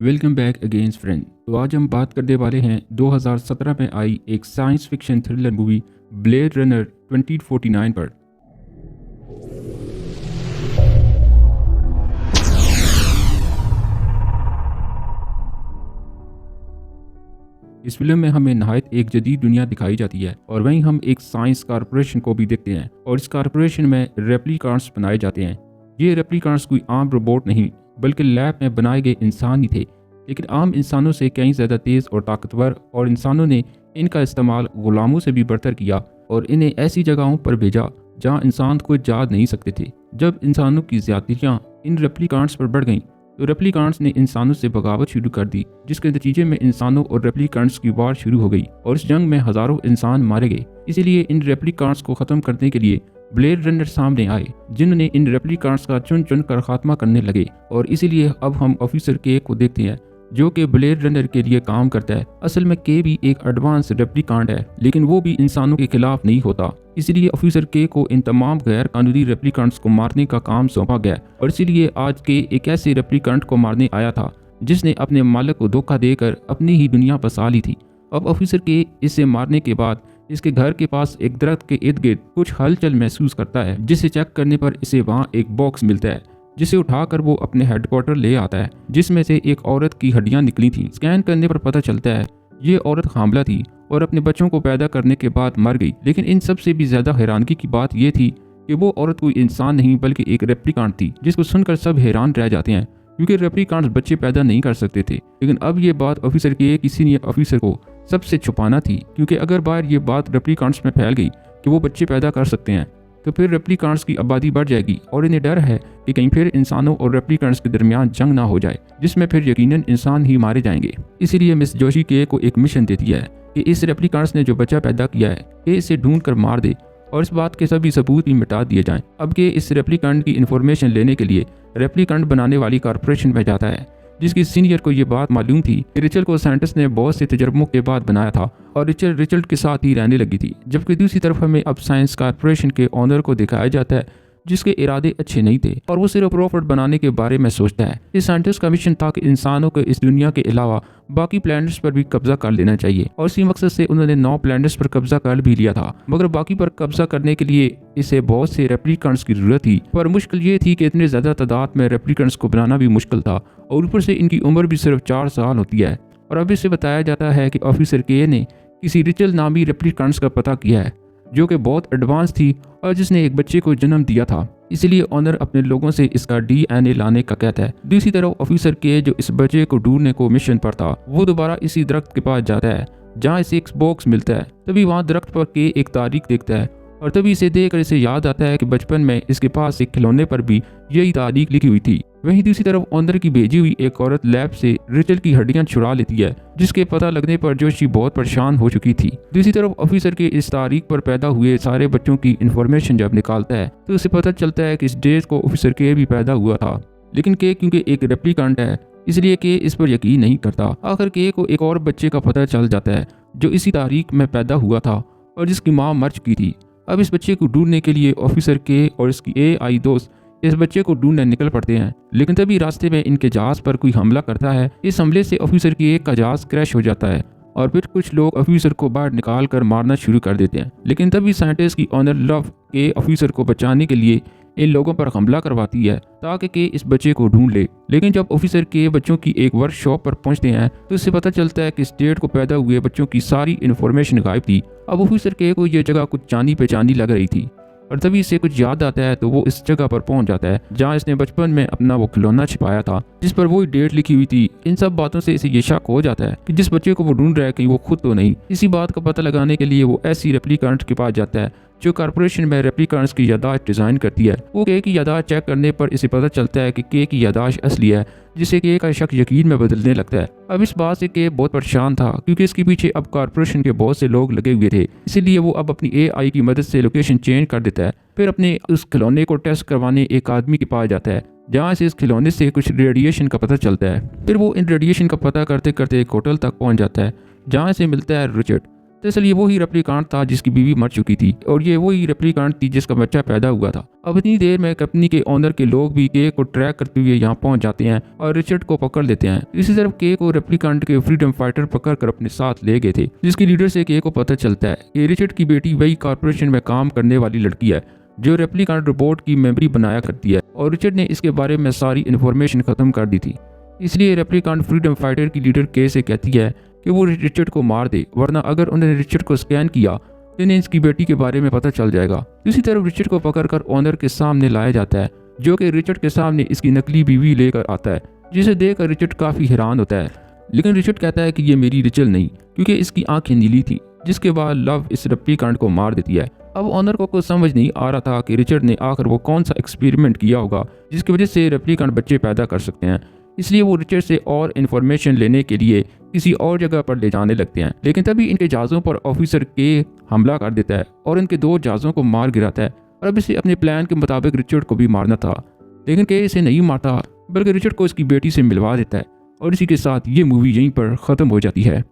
Welcome back again friend. तो आज हम बात करने वाले हैं 2017 में आई एक science fiction thriller movie blade runner 2049 पर। इस फिल्म में हमें नहायत एक जदीद दुनिया दिखाई जाती है और वहीं हम एक साइंस कारपोरेशन को भी देखते हैं और इस कारपोरेशन में रेप्लिकांट्स बनाए जाते हैं। ये रेप्लिकांट्स कोई आम रोबोट नहीं बल्कि लैब में बनाए गए इंसान ही थे, लेकिन आम इंसानों से कहीं ज़्यादा तेज़ और ताकतवर, और इंसानों ने इनका इस्तेमाल गुलामों से भी बढ़तर किया और इन्हें ऐसी जगहों पर भेजा जहाँ इंसान को जा नहीं सकते थे। जब इंसानों की ज़्यादतियाँ इन रेप्लिकांट्स पर बढ़ गईं तो रेप्लिकांट्स ने इंसानों से बगावत शुरू कर दी, जिसके नतीजे में इंसानों और रेप्लिकांट्स की वार शुरू हो गई और इस जंग में हजारों इंसान मारे गए। इसीलिए इन रेप्लिकांट्स को खत्म करने के लिए ब्लेड रनर सामने आए, जिन्होंने इन रेप्लिकांट्स का चुन चुन कर खात्मा करने लगे। और इसीलिए अब हम ऑफिसर के को देखते हैं, जो कि ब्लेड रनर के लिए काम करता है। असल में के भी एक एडवांस रेप्लिकांट है, लेकिन वो भी इंसानों के खिलाफ नहीं होता। इसीलिए ऑफिसर के को इन तमाम गैर कानूनी रेप्लिकांट्स को मारने का काम सौंपा गया और इसीलिए आज के एक ऐसे रेप्लिकांट को मारने आया था जिसने अपने मालिक को धोखा देकर अपनी ही दुनिया बसा ली थी। अब ऑफिसर के इसे मारने के बाद इसके घर के पास एक दरख्त के इर्द गिर्द कुछ हलचल महसूस करता है, जिसे चेक करने पर इसे वहाँ एक बॉक्स मिलता है, जिसे उठाकर वो अपने हेडक्वार्टर ले आता है, जिसमें से एक औरत की हड्डियां निकली थी। स्कैन करने पर पता चलता है ये औरत हामला थी और अपने बच्चों को पैदा करने के बाद मर गई। लेकिन इन सब से भी ज्यादा हैरानगी की बात यह थी कि वो औरत कोई इंसान नहीं बल्कि एक रेप्लिकांट थी, जिसको सुनकर सब हैरान रह जाते हैं क्योंकि रेप्लिकांट्स बच्चे पैदा नहीं कर सकते थे। लेकिन अब ये बात ऑफिसर के एक सीनियर ऑफिसर को सबसे छुपाना थी, क्योंकि अगर बाहर ये बात रेप्लिकांट्स में फैल गई कि वो बच्चे पैदा कर सकते हैं तो फिर रेप्लिकांट्स की आबादी बढ़ जाएगी और इन्हें डर है कि कहीं फिर इंसानों और रेप्लिकांट्स के दरमियान जंग ना हो जाए, जिसमें फिर यकीनन इंसान ही मारे जाएंगे। इसीलिए मिस जोशी के को एक मिशन देती है कि इस रेप्लिकांट्स ने जो बच्चा पैदा किया है कि इसे ढूंढ कर मार दे और इस बात के सभी सबूत भी मिटा दिए जाएं। अब के इस रेप्लिकांट की इन्फॉर्मेशन लेने के लिए रेप्लिकांट बनाने वाली कॉर्पोरेशन में जाता है, जिसकी सीनियर को ये बात मालूम थी कि रिचल को साइंटिस्ट ने बहुत से तजर्बों के बाद बनाया था और रिचल के साथ ही रहने लगी थी। जबकि दूसरी तरफ हमें अब साइंस कॉर्पोरेशन के ओनर को दिखाया जाता है, जिसके इरादे अच्छे नहीं थे और वो सिर्फ प्रॉफिट बनाने के बारे में सोचता है। इस साइंटिस्ट का मिशन था कि इंसानों को इस दुनिया के अलावा बाकी प्लैनेट्स पर भी कब्जा कर लेना चाहिए और इसी मकसद से उन्होंने 9 प्लैनेट्स पर कब्जा कर भी लिया था। मगर बाकी पर कब्जा करने के लिए इसे बहुत से रेप्लिकांट्स की जरूरत थी, पर मुश्किल ये थी कि इतने ज्यादा तादाद में रेप्लिकांट्स को बनाना भी मुश्किल था और ऊपर से इनकी उम्र भी सिर्फ 4 साल होती है। और अब इसे बताया जाता है कि ऑफिसर के ने किसी रिचल नामी रेप्लिकांट्स का पता किया है, जो कि बहुत एडवांस थी और जिसने एक बच्चे को जन्म दिया था। इसलिए ऑनर अपने लोगों से इसका डीएनए लाने का कहता है। दूसरी तरफ ऑफिसर के जो इस बच्चे को ढूंढने को मिशन पर था, वो दोबारा इसी दरख्त के पास जाता है जहाँ इसे एक बॉक्स मिलता है। तभी वहाँ दरख्त पर के एक तारीख देखता है और तभी इसे देखकर इसे याद आता है कि बचपन में इसके पास एक खिलौने पर भी यही तारीख लिखी हुई थी। वहीं दूसरी तरफ ऑनर की भेजी हुई एक औरत लैब से रिचल की हड्डियां छुड़ा लेती है, जिसके पता लगने पर जोशी बहुत परेशान हो चुकी थी। दूसरी तरफ ऑफिसर के इस तारीख पर पैदा हुए सारे बच्चों की इंफॉर्मेशन जब निकालता है तो उसे पता चलता है कि इस डेट को ऑफिसर के भी पैदा हुआ था। लेकिन के क्योंकि एक रेप्लिकांट है इसलिए के इस पर यकीन नहीं करता। आखिर के को एक और बच्चे का पता चल जाता है जो इसी तारीख में पैदा हुआ था और जिसकी माँ मर चुकी थी। अब इस बच्चे को ढूंढने के लिए ऑफिसर के और इसकी एआई दोस्त इस बच्चे को ढूंढने निकल पड़ते हैं, लेकिन तभी रास्ते में इनके जहाज पर कोई हमला करता है। इस हमले से ऑफिसर की एक का जहाज क्रैश हो जाता है और फिर कुछ लोग ऑफिसर को बाहर निकाल कर मारना शुरू कर देते हैं। लेकिन तभी साइंटिस्ट की ऑनर लव के ऑफिसर को बचाने के लिए इन लोगों पर हमला करवाती है ताकि के इस बच्चे को ढूंढ ले। लेकिन जब ऑफिसर के बच्चों की एक वर्कशॉप पर पहुंचते हैं तो इससे पता चलता है कि इस डेट को पैदा हुए बच्चों की सारी इन्फॉर्मेशन गायब थी। अब ऑफिसर के को यह जगह कुछ जानी पहचानी लग रही थी और तभी इसे कुछ याद आता है तो वो इस जगह पर पहुंच जाता है जहां इसने बचपन में अपना वो खिलौना छिपाया था, जिस पर वो डेट लिखी हुई थी। इन सब बातों से इसे ये शक हो जाता है कि जिस बच्चे को वो ढूंढ रहा है कहीं वो खुद तो नहीं। इसी बात का पता लगाने के लिए वो ऐसी रेप्लिकांट के पास जाता है जो कॉर्पोरेशन में रेप्लिकांट्स की यादाश्त डिजाइन करती है। वो के की यादाश्त चेक करने पर इसे पता चलता है कि के की यादाश्त असली है, जिससे के का शक यकीन में बदलने लगता है। अब इस बात से के बहुत परेशान था क्योंकि इसके पीछे अब कॉर्पोरेशन के बहुत से लोग लगे हुए थे, इसीलिए वो अब अपनी एआई की मदद से लोकेशन चेंज कर देता है। फिर अपने उस खिलौने को टेस्ट करवाने एक आदमी के पास जाता है जहाँ से इस खिलौने से कुछ रेडिएशन का पता चलता है। फिर वो इन रेडिएशन का पता करते करते एक होटल तक पहुँच जाता है जहाँ से मिलता है रिचर्ड, दरअसल ये वही रेप्लिकांट था जिसकी बीवी मर चुकी थी और ये वही रेप्लिकांट थी जिसका बच्चा पैदा हुआ था। अब इतनी देर में कंपनी के ओनर के लोग भी के को ट्रैक करते हुए यहाँ पहुंच जाते हैं और रिचर्ड को पकड़ लेते हैं। इसी तरफ के को रेप्लिकांट के फ्रीडम फाइटर पकड़ कर अपने साथ ले गए थे, जिसके लीडर से के को पता चलता है कि रिचर्ड की बेटी वही कारपोरेशन में काम करने वाली लड़की है जो रेप्लिकांट रोबोट की मेमोरी बनाया करती है और रिचर्ड ने इसके बारे में सारी इन्फॉर्मेशन खत्म कर दी थी। इसलिए रेप्लिकांट फ्रीडम फाइटर की लीडर के से कहती है कि वो रिचर्ड को मार दे, वरना अगर उन्होंने रिचर्ड को स्कैन किया तो इन्हें इसकी बेटी के बारे में पता चल जाएगा। दूसरी तरफ रिचर्ड को पकड़कर ओनर के सामने लाया जाता है, जो कि रिचर्ड के सामने इसकी नकली बीवी लेकर आता है, जिसे देखकर रिचर्ड काफ़ी हैरान होता है। लेकिन रिचर्ड कहता है कि ये मेरी रिचल नहीं, क्योंकि इसकी आंखें नीली थी, जिसके बाद लव इस रेप्लिकांट को मार देती है। अब ओनर को कुछ समझ नहीं आ रहा था कि रिचर्ड ने आखिर वो कौन सा एक्सपेरिमेंट किया होगा जिसकी वजह से रेप्लिकांट बच्चे पैदा कर सकते हैं। इसलिए वो रिचर्ड से और इन्फॉर्मेशन लेने के लिए किसी और जगह पर ले जाने लगते हैं। लेकिन तभी इनके जहाज़ों पर ऑफिसर के हमला कर देता है और इनके 2 जहाज़ों को मार गिराता है। और अब इसे अपने प्लान के मुताबिक रिचर्ड को भी मारना था, लेकिन के इसे नहीं मारता बल्कि रिचर्ड को इसकी बेटी से मिलवा देता है। और इसी के साथ ये मूवी यहीं पर ख़त्म हो जाती है।